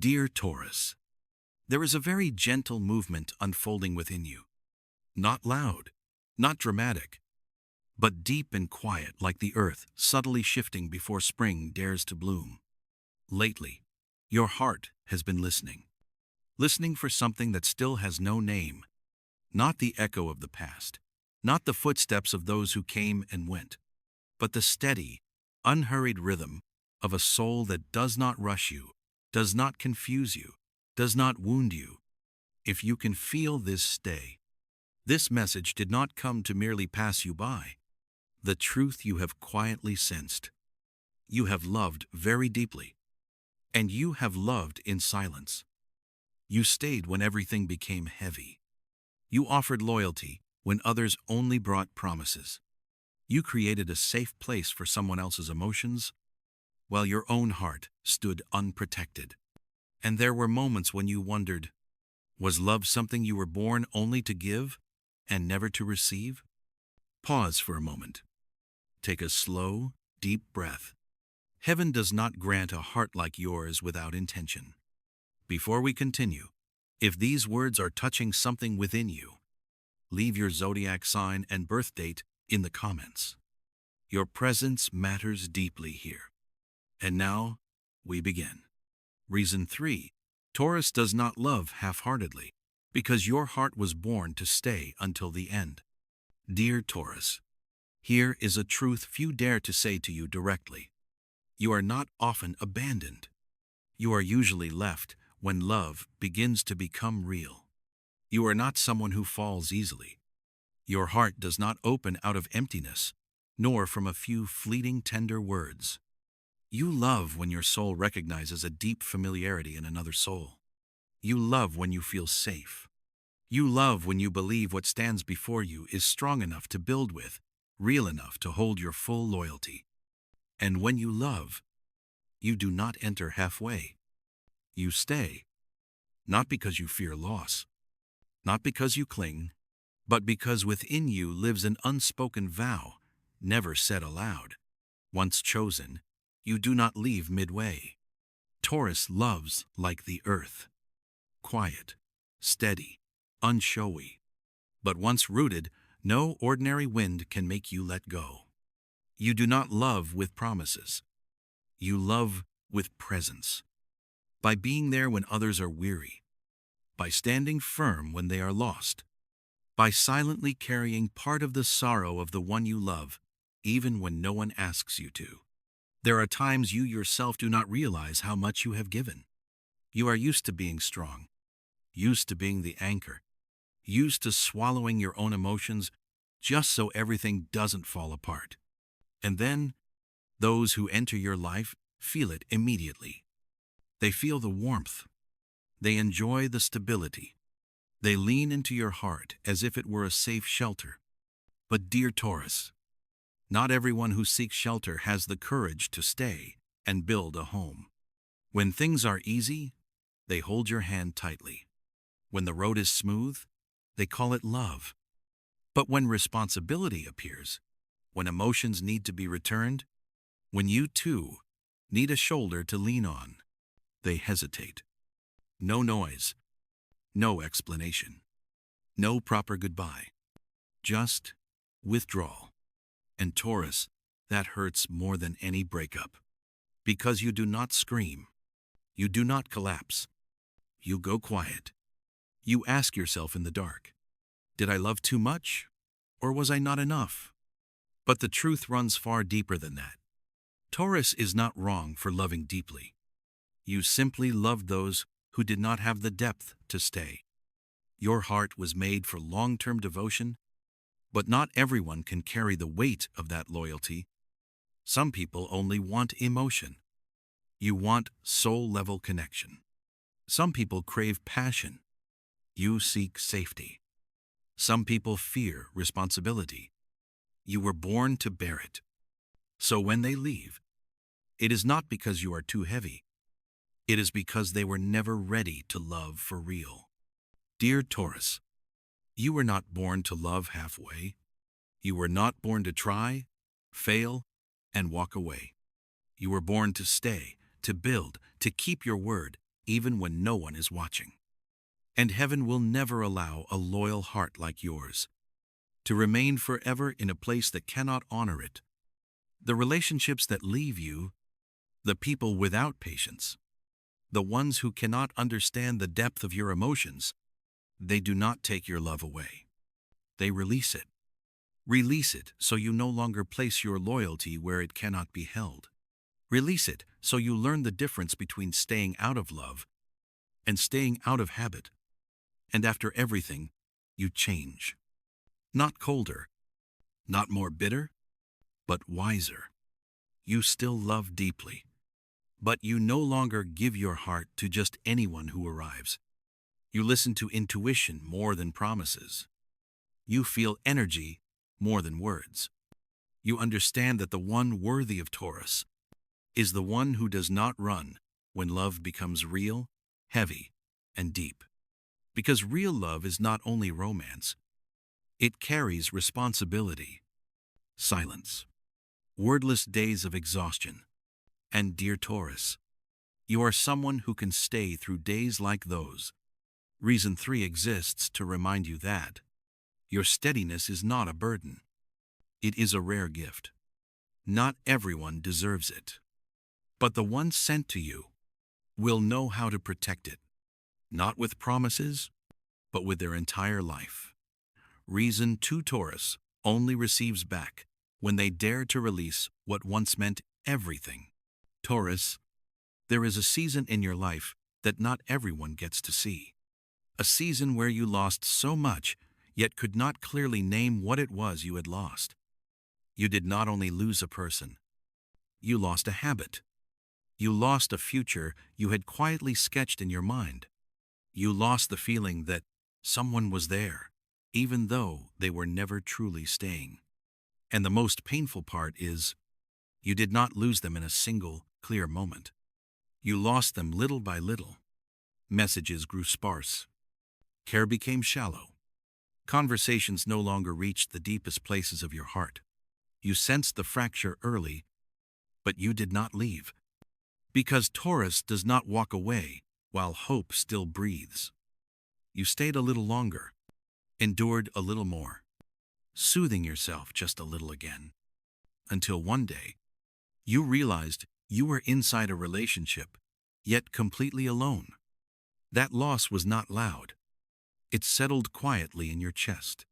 Dear Taurus, there is a very gentle movement unfolding within you. Not loud, not dramatic, but deep and quiet like the earth subtly shifting before spring dares to bloom. Lately, your heart has been listening. Listening for something that still has no name. Not the echo of the past, not the footsteps of those who came and went, but the steady, unhurried rhythm of a soul that does not rush you, does not confuse you, does not wound you. If you can feel this, stay. This message did not come to merely pass you by. The truth you have quietly sensed. You have loved very deeply, and you have loved in silence. You stayed when everything became heavy. You offered loyalty when others only brought promises. You created a safe place for someone else's emotions, while your own heart stood unprotected. And there were moments when you wondered, was love something you were born only to give and never to receive? Pause for a moment. Take a slow, deep breath. Heaven does not grant a heart like yours without intention. Before we continue, if these words are touching something within you, leave your zodiac sign and birth date in the comments. Your presence matters deeply here. And now, we begin. Reason 3. Taurus does not love half-heartedly, because your heart was born to stay until the end. Dear Taurus, here is a truth few dare to say to you directly. You are not often abandoned. You are usually left when love begins to become real. You are not someone who falls easily. Your heart does not open out of emptiness, nor from a few fleeting tender words. You love when your soul recognizes a deep familiarity in another soul. You love when you feel safe. You love when you believe what stands before you is strong enough to build with, real enough to hold your full loyalty. And when you love, you do not enter halfway. You stay, not because you fear loss, not because you cling, but because within you lives an unspoken vow, never said aloud. Once chosen, you do not leave midway. Taurus loves like the earth. Quiet, steady, unshowy. But once rooted, no ordinary wind can make you let go. You do not love with promises. You love with presence. By being there when others are weary. By standing firm when they are lost. By silently carrying part of the sorrow of the one you love, even when no one asks you to. There are times you yourself do not realize how much you have given. You are used to being strong, used to being the anchor, used to swallowing your own emotions just so everything doesn't fall apart. And then, those who enter your life feel it immediately. They feel the warmth. They enjoy the stability. They lean into your heart as if it were a safe shelter. But dear Taurus, not everyone who seeks shelter has the courage to stay and build a home. When things are easy, they hold your hand tightly. When the road is smooth, they call it love. But when responsibility appears, when emotions need to be returned, when you too need a shoulder to lean on, they hesitate. No noise, no explanation, no proper goodbye, just withdrawal. And Taurus, that hurts more than any breakup. Because you do not scream. You do not collapse. You go quiet. You ask yourself in the dark, did I love too much? Or was I not enough? But the truth runs far deeper than that. Taurus is not wrong for loving deeply. You simply loved those who did not have the depth to stay. Your heart was made for long-term devotion, but not everyone can carry the weight of that loyalty. Some people only want emotion. You want soul-level connection. Some people crave passion. You seek safety. Some people fear responsibility. You were born to bear it. So when they leave, it is not because you are too heavy. It is because they were never ready to love for real. Dear Taurus, you were not born to love halfway. You were not born to try, fail, and walk away. You were born to stay, to build, to keep your word, even when no one is watching. And heaven will never allow a loyal heart like yours to remain forever in a place that cannot honor it. The relationships that leave you, the people without patience, the ones who cannot understand the depth of your emotions, they do not take your love away. They release it. Release it so you no longer place your loyalty where it cannot be held. Release it so you learn the difference between staying out of love and staying out of habit. And after everything, you change. Not colder, not more bitter, but wiser. You still love deeply, but you no longer give your heart to just anyone who arrives. You listen to intuition more than promises. You feel energy more than words. You understand that the one worthy of Taurus is the one who does not run when love becomes real, heavy, and deep. Because real love is not only romance, it carries responsibility, silence, wordless days of exhaustion. And dear Taurus, you are someone who can stay through days like those. Reason 3 exists to remind you that your steadiness is not a burden. It is a rare gift. Not everyone deserves it. But the one sent to you will know how to protect it, not with promises, but with their entire life. Reason 2 Taurus only receives back when they dare to release what once meant everything. Taurus, there is a season in your life that not everyone gets to see. A season where you lost so much, yet could not clearly name what it was you had lost. You did not only lose a person, you lost a habit. You lost a future you had quietly sketched in your mind. You lost the feeling that someone was there, even though they were never truly staying. And the most painful part is, you did not lose them in a single, clear moment. You lost them little by little. Messages grew sparse. Care became shallow. Conversations no longer reached the deepest places of your heart. You sensed the fracture early, but you did not leave. Because Taurus does not walk away while hope still breathes. You stayed a little longer, endured a little more, soothing yourself just a little again, until one day, you realized you were inside a relationship, yet completely alone. That loss was not loud. It settled quietly in your chest,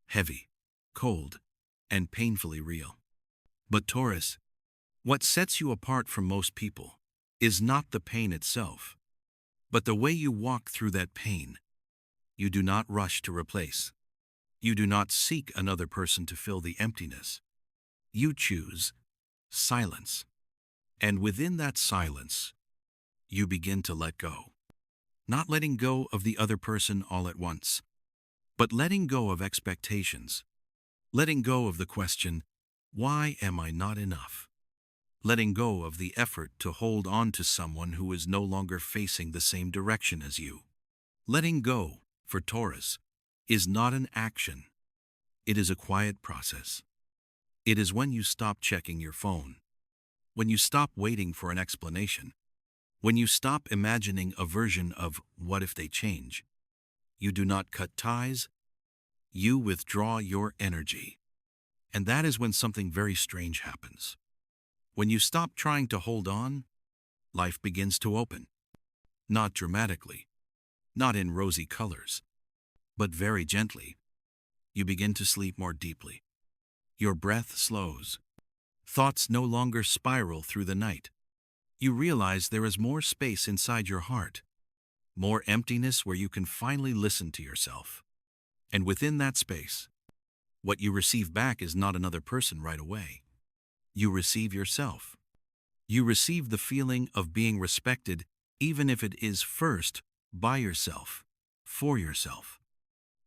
heavy, cold, and painfully real. But Taurus, what sets you apart from most people is not the pain itself, but the way you walk through that pain. You do not rush to replace. You do not seek another person to fill the emptiness. You choose silence. And within that silence, you begin to let go. Not letting go of the other person all at once, but letting go of expectations. Letting go of the question, why am I not enough? Letting go of the effort to hold on to someone who is no longer facing the same direction as you. Letting go, for Taurus, is not an action. It is a quiet process. It is when you stop checking your phone, when you stop waiting for an explanation, when you stop imagining a version of what if they change. You do not cut ties, you withdraw your energy. And that is when something very strange happens. When you stop trying to hold on, life begins to open. Not dramatically, not in rosy colors, but very gently. You begin to sleep more deeply. Your breath slows. Thoughts no longer spiral through the night. You realize there is more space inside your heart, more emptiness where you can finally listen to yourself. And within that space, what you receive back is not another person right away. You receive yourself. You receive the feeling of being respected, even if it is first by yourself, for yourself.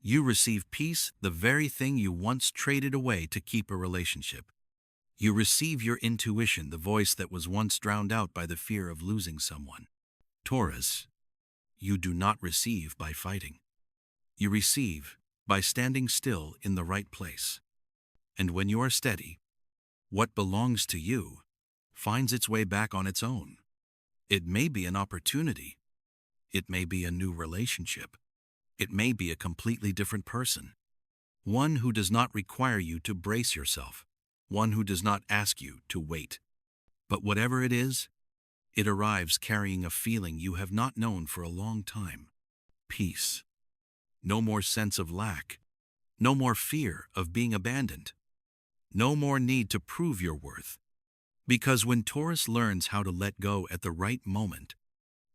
You receive peace, the very thing you once traded away to keep a relationship. You receive your intuition, the voice that was once drowned out by the fear of losing someone. Taurus, you do not receive by fighting. You receive by standing still in the right place. And when you are steady, what belongs to you finds its way back on its own. It may be an opportunity, It may be a new relationship. It may be a completely different person. One who does not require you to brace yourself. One who does not ask you to wait. But whatever it is, it arrives carrying a feeling you have not known for a long time. Peace. No more sense of lack. No more fear of being abandoned. No more need to prove your worth. Because when Taurus learns how to let go at the right moment,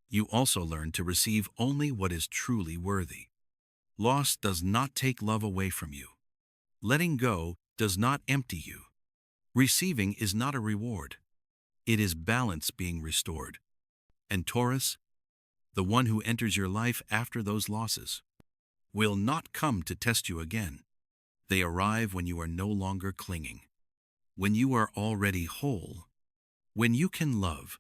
you also learn to receive only what is truly worthy. Loss does not take love away from you. Letting go does not empty you. Receiving is not a reward. It is balance being restored. And Taurus, the one who enters your life after those losses, will not come to test you again. They arrive when you are no longer clinging, when you are already whole, when you can love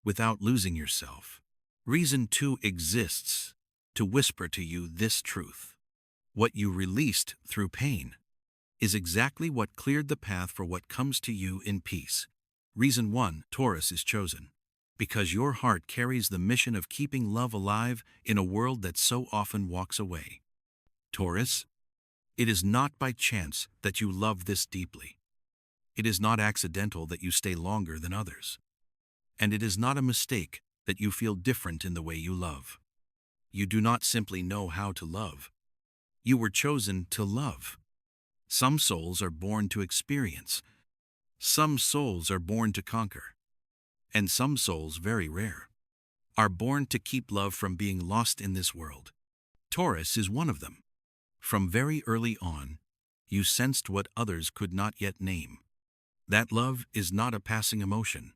without losing yourself. Reason 2 exists to whisper to you this truth. What you released through pain is exactly what cleared the path for what comes to you in peace. Reason 1, Taurus is chosen because your heart carries the mission of keeping love alive in a world that so often walks away. Taurus, it is not by chance that you love this deeply. It is not accidental that you stay longer than others. And it is not a mistake that you feel different in the way you love. You do not simply know how to love. You were chosen to love. Some souls are born to experience. Some souls are born to conquer. And some souls, very rare, are born to keep love from being lost in this world. Taurus is one of them. From very early on, you sensed what others could not yet name. That love is not a passing emotion.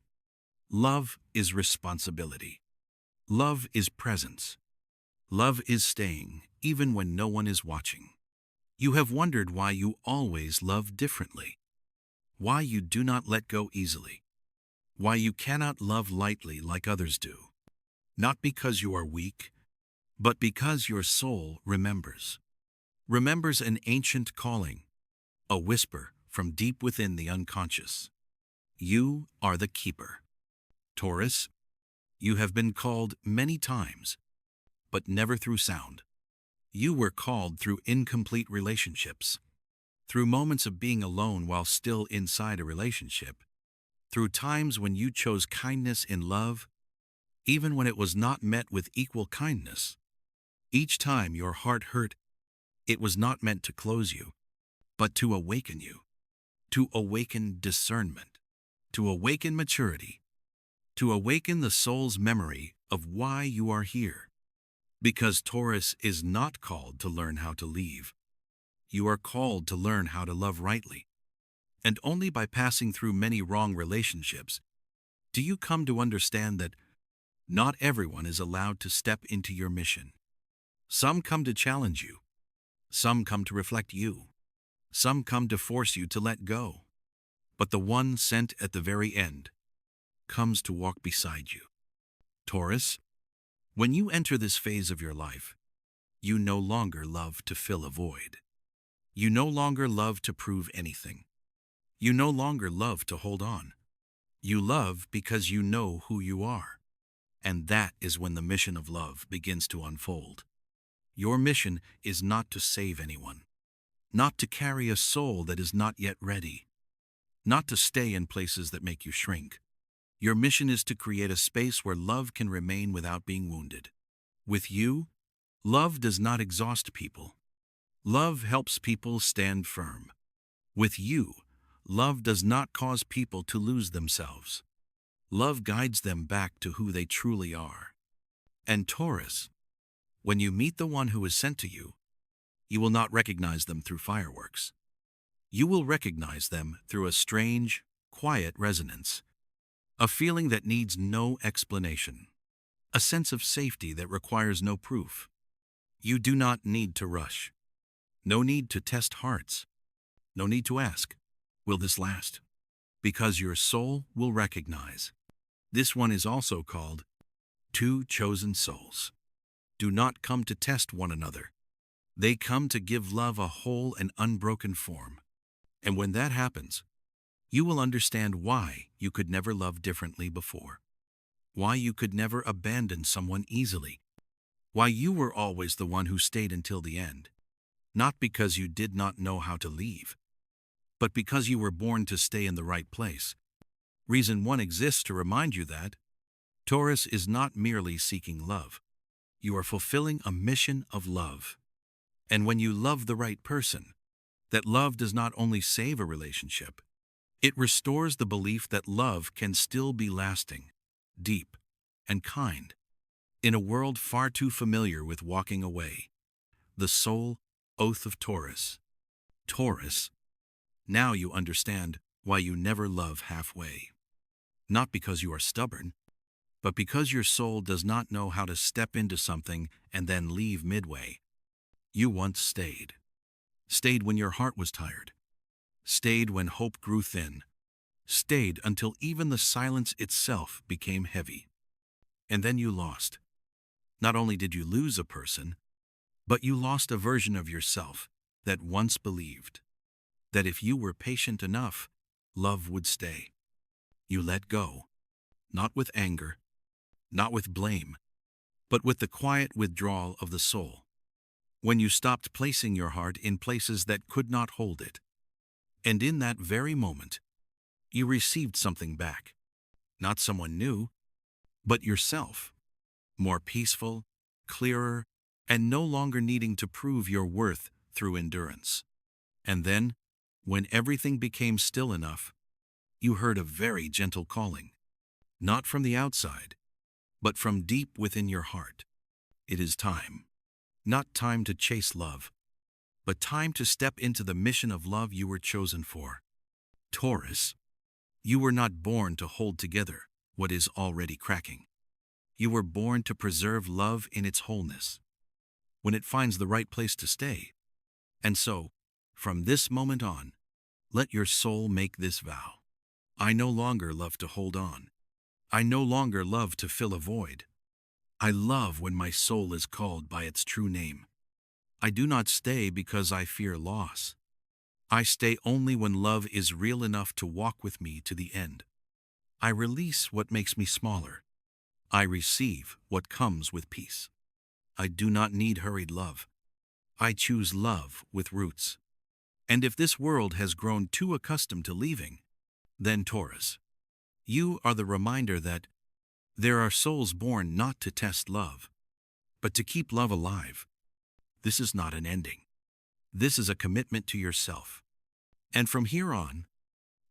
Love is responsibility. Love is presence. Love is staying, even when no one is watching. You have wondered why you always love differently. Why you do not let go easily. Why you cannot love lightly like others do. Not because you are weak, but because your soul remembers. Remembers an ancient calling, a whisper from deep within the unconscious. You are the keeper. Taurus, you have been called many times, but never through sound. You were called through incomplete relationships, through moments of being alone while still inside a relationship, through times when you chose kindness in love, even when it was not met with equal kindness. Each time your heart hurt, it was not meant to close you, but to awaken you, to awaken discernment, to awaken maturity, to awaken the soul's memory of why you are here. Because Taurus is not called to learn how to leave. You are called to learn how to love rightly. And only by passing through many wrong relationships do you come to understand that not everyone is allowed to step into your mission. Some come to challenge you. Some come to reflect you. Some come to force you to let go. But the one sent at the very end comes to walk beside you. Taurus, when you enter this phase of your life, you no longer love to fill a void. You no longer love to prove anything. You no longer love to hold on. You love because you know who you are. And that is when the mission of love begins to unfold. Your mission is not to save anyone, not to carry a soul that is not yet ready, not to stay in places that make you shrink. Your mission is to create a space where love can remain without being wounded. With you, love does not exhaust people. Love helps people stand firm. With you, love does not cause people to lose themselves. Love guides them back to who they truly are. And Taurus, when you meet the one who is sent to you, you will not recognize them through fireworks. You will recognize them through a strange, quiet resonance, a feeling that needs no explanation, a sense of safety that requires no proof. You do not need to rush. No need to test hearts. No need to ask, will this last? Because your soul will recognize. This one is also called two chosen souls. Do not come to test one another. They come to give love a whole and unbroken form. And when that happens, you will understand why you could never love differently before. Why you could never abandon someone easily. Why you were always the one who stayed until the end. Not because you did not know how to leave, but because you were born to stay in the right place. Reason one exists to remind you that Taurus is not merely seeking love. You are fulfilling a mission of love. And when you love the right person, that love does not only save a relationship, it restores the belief that love can still be lasting, deep, and kind. In a world far too familiar with walking away, the soul oath of Taurus. Taurus, now you understand why you never love halfway. Not because you are stubborn, but because your soul does not know how to step into something and then leave midway. You once stayed. Stayed when your heart was tired. Stayed when hope grew thin. Stayed until even the silence itself became heavy. And then you lost. Not only did you lose a person, but you lost a version of yourself that once believed that if you were patient enough, love would stay. You let go, not with anger, not with blame, but with the quiet withdrawal of the soul. When you stopped placing your heart in places that could not hold it. And in that very moment, you received something back. Not someone new, but yourself. More peaceful, clearer, and no longer needing to prove your worth through endurance. And then, when everything became still enough, you heard a very gentle calling. Not from the outside, but from deep within your heart. It is time. Not time to chase love, but time to step into the mission of love you were chosen for. Taurus, you were not born to hold together what is already cracking. You were born to preserve love in its wholeness, when it finds the right place to stay. And so, from this moment on, let your soul make this vow. I no longer love to hold on. I no longer love to fill a void. I love when my soul is called by its true name. I do not stay because I fear loss. I stay only when love is real enough to walk with me to the end. I release what makes me smaller. I receive what comes with peace. I do not need hurried love. I choose love with roots. And if this world has grown too accustomed to leaving, then Taurus, you are the reminder that there are souls born not to test love, but to keep love alive. This is not an ending. This is a commitment to yourself. And from here on,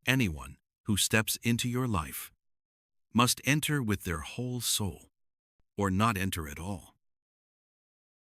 anyone who steps into your life must enter with their whole soul, or not enter at all.